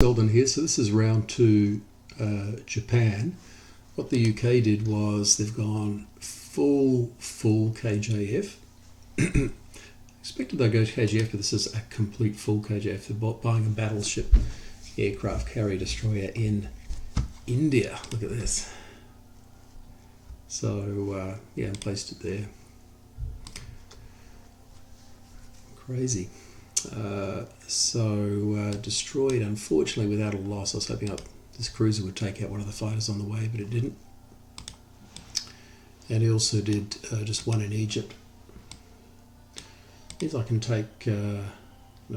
Seldon here. So this is round two, Japan. What the UK did was they've gone full KJF. Expected they'd go to KJF, but this is a complete full KJF. They're buying a battleship aircraft carrier destroyer in India. Look at this. So yeah, placed it there. Crazy. Destroyed, unfortunately, without a loss. I was hoping this cruiser would take out one of the fighters on the way, but it didn't. And he also did just one in Egypt. Means I can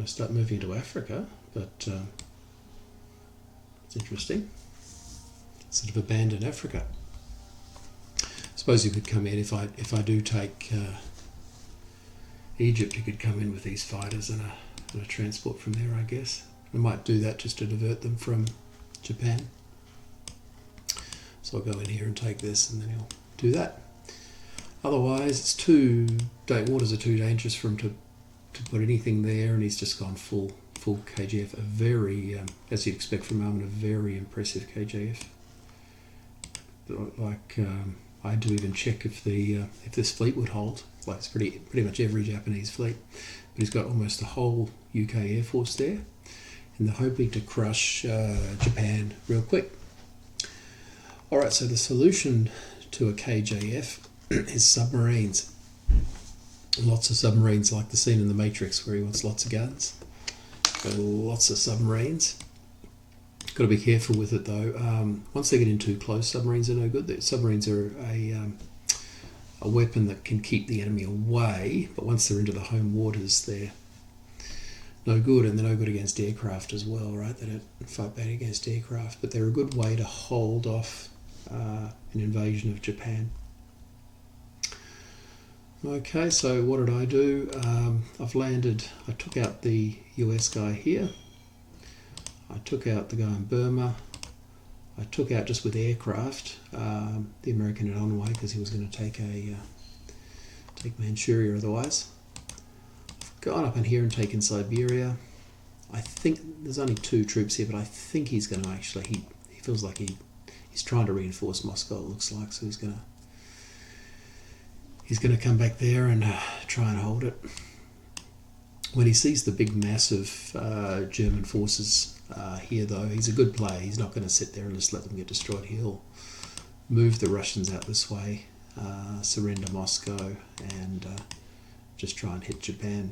start moving to Africa, but it's interesting. Sort of abandon Africa. I suppose you could come in if I do take Egypt. You could come in with these fighters and a transport from there, I guess. I might do that just to divert them from Japan. So I'll go in here and take this, and then he'll do that. Otherwise, waters are too dangerous for him to put anything there, and he's just gone full KJF. A very, as you'd expect from Amund, a very impressive KJF. I had to even check if this fleet would hold. Like it's pretty much every Japanese fleet, but he's got almost the whole UK Air Force there, and they're hoping to crush Japan real quick. All right, so the solution to a KJF is submarines. Lots of submarines, like the scene in The Matrix where he wants lots of guns. Got lots of submarines. Got to be careful with it though. Once they get in too close, submarines are no good. The submarines are a weapon that can keep the enemy away, but once they're into the home waters, they're no good, and they're no good against aircraft as well, right? They don't fight back against aircraft, but they're a good way to hold off an invasion of Japan. Okay, so what did I do? I took out the US guy here. I took out the guy in Burma. I took out, just with aircraft, the American in Onway, because he was going to take Manchuria otherwise. I've gone up in here and taken Siberia. I think there's only 2 troops here, but I think he's going to actually, he feels like he's trying to reinforce Moscow, it looks like, so he's going to come back there and try and hold it. When he sees the big massive German forces here, though, he's a good player. He's not going to sit there and just let them get destroyed. He'll move the Russians out this way, surrender Moscow, and just try and hit Japan.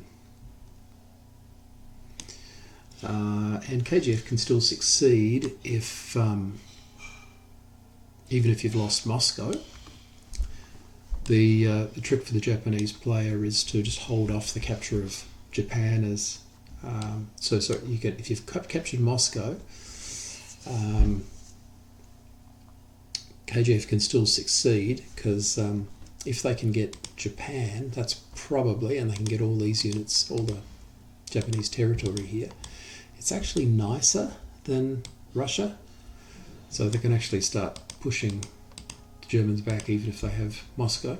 And KGF can still succeed if, even if you've lost Moscow. The trick for the Japanese player is to just hold off the capture of Japan as if you've captured Moscow, KJF can still succeed, because if they can get Japan, that's probably, and they can get all these units, all the Japanese territory here, it's actually nicer than Russia, so they can actually start pushing the Germans back even if they have Moscow.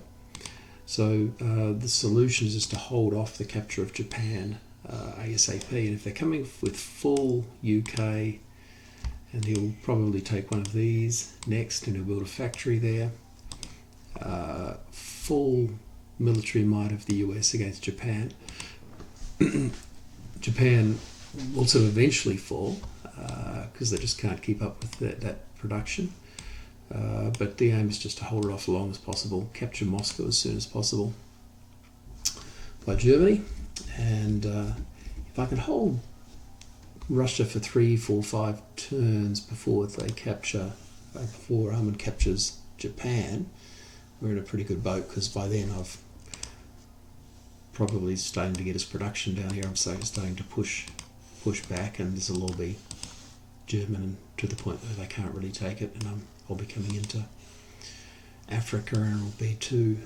So the solution is just to hold off the capture of Japan ASAP, and if they're coming with full UK, and he'll probably take one of these next, and he'll build a factory there, full military might of the US against Japan. Japan will sort of eventually fall, because they just can't keep up with that production. But the aim is just to hold it off as long as possible, capture Moscow as soon as possible by Germany, and if I can hold Russia for 3, 4, 5 turns before Amund captures Japan, we're in a pretty good boat, because by then I've probably starting to get his production down here. I'm starting to push back, and this will all be German to the point where they can't really take it, and I'll be coming into Africa, and it'll be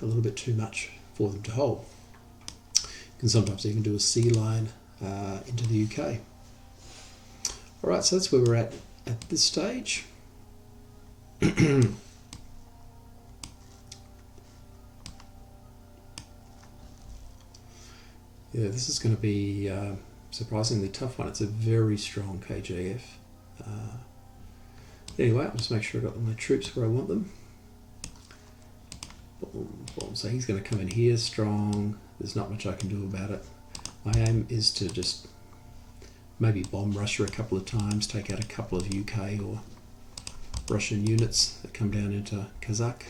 a little bit too much for them to hold. You can sometimes even do a sea line into the UK. Alright, so that's where we're at this stage. Yeah, this is going to be surprisingly tough one. It's a very strong KJF. Anyway, I'll just make sure I've got my troops where I want them. Boom, boom. So he's going to come in here strong. There's not much I can do about it. My aim is to just maybe bomb Russia a couple of times, take out a couple of UK or Russian units that come down into Kazakh.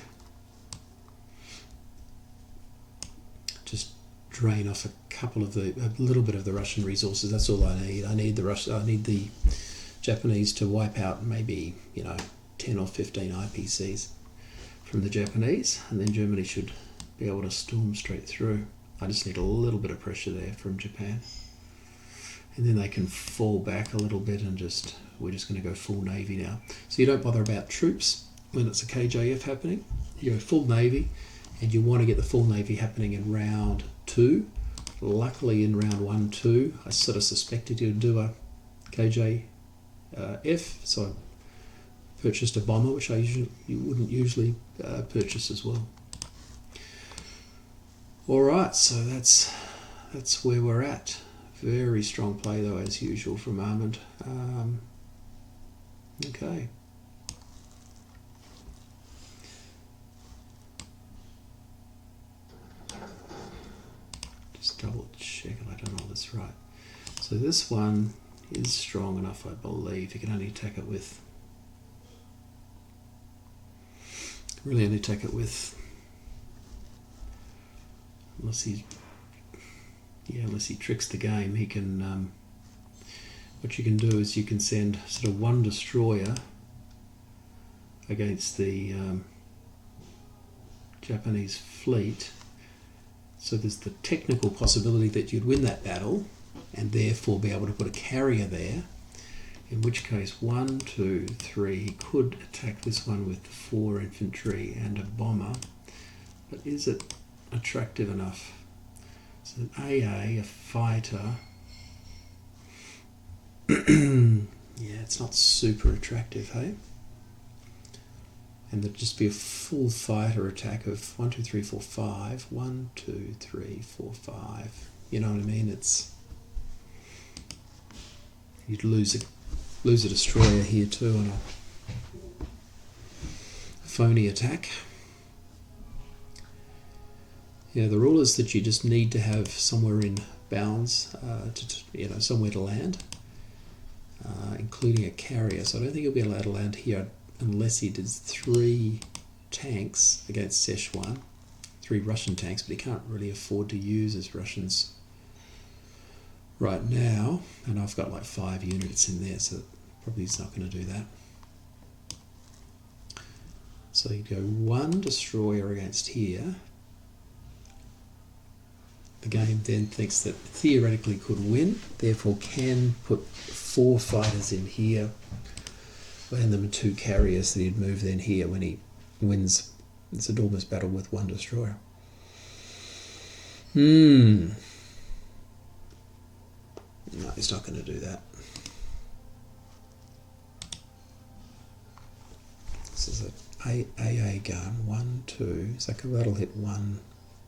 Just drain off a little bit of the Russian resources. That's all I need. I need the Japanese to wipe out maybe 10 or 15 IPCs from the Japanese, and then Germany should be able to storm straight through. I just need a little bit of pressure there from Japan, and then they can fall back a little bit, and we're just going to go full navy now. So you don't bother about troops when it's a KJF happening. You go full navy, and you want to get the full navy happening in round 2. Luckily in round 1, 2, I sort of suspected you'd do a KJF, so I purchased a bomber, which you wouldn't usually purchase as well. Alright, so that's where we're at. Very strong play though, as usual, from Amund. Okay. Just double check and I don't know this right. So this one is strong enough, I believe. You can only attack it with... Really only attack it with... Unless he tricks the game, he can... what you can do is you can send sort of one destroyer against the Japanese fleet. So there's the technical possibility that you'd win that battle and therefore be able to put a carrier there, in which case 1, 2, 3, he could attack this one with 4 infantry and a bomber, but is it attractive enough? So an AA, a fighter, yeah, it's not super attractive, hey? And there'd just be a full fighter attack of 1, 2, 3, 4, 5. 1, 2, 3, 4, 5. You know what I mean? You'd lose a destroyer here too on a phony attack. Yeah, the rule is that you just need to have somewhere in bounds, somewhere to land, including a carrier. So I don't think he'll be allowed to land here unless he does 3 tanks against Szechuan, 3 Russian tanks, but he can't really afford to use his Russians right now. And I've got like 5 units in there, so probably he's not going to do that. So you go 1 destroyer against here. The game then thinks that theoretically could win, therefore can put 4 fighters in here, land them in 2 carriers that he'd move then here when he wins. It's a enormous battle with 1 destroyer. No, he's not going to do that. This is an AA gun. 1, 2. So that'll hit 1,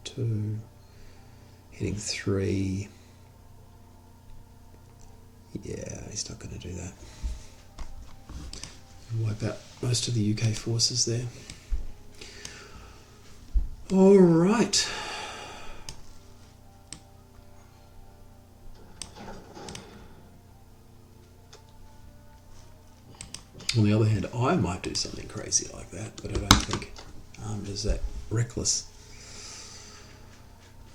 2. Hitting 3. Yeah, he's not going to do that. Wipe out most of the UK forces there. All right. On the other hand, I might do something crazy like that, but I don't think Armed is that reckless.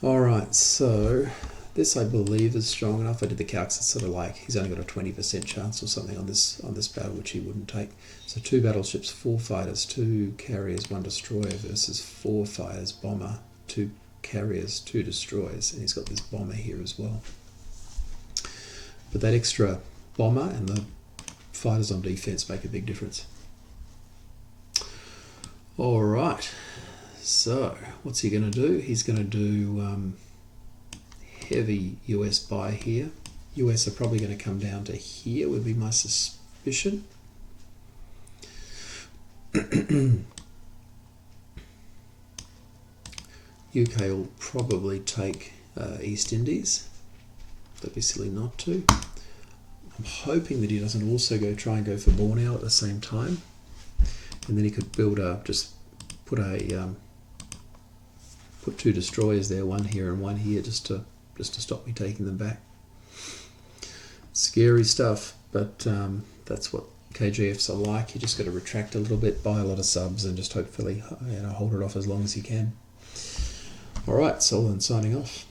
Alright, so this I believe is strong enough. I did the calcs, it's sort of like he's only got a 20% chance or something on this battle, which he wouldn't take. So 2 battleships, 4 fighters, 2 carriers, 1 destroyer versus 4 fighters, bomber, 2 carriers, 2 destroyers, and he's got this bomber here as well. But that extra bomber and the fighters on defense make a big difference. Alright. So, what's he going to do? He's going to do heavy US buy here. US are probably going to come down to here, would be my suspicion. UK will probably take East Indies. They'd be silly not to. I'm hoping that he doesn't also try and go for Borneo at the same time, and then he could build put 2 destroyers there, one here and one here, just to stop me taking them back. Scary stuff, but that's what KGFs are like. You just got to retract a little bit, buy a lot of subs, and just hopefully hold it off as long as you can. All right, Seldon signing off.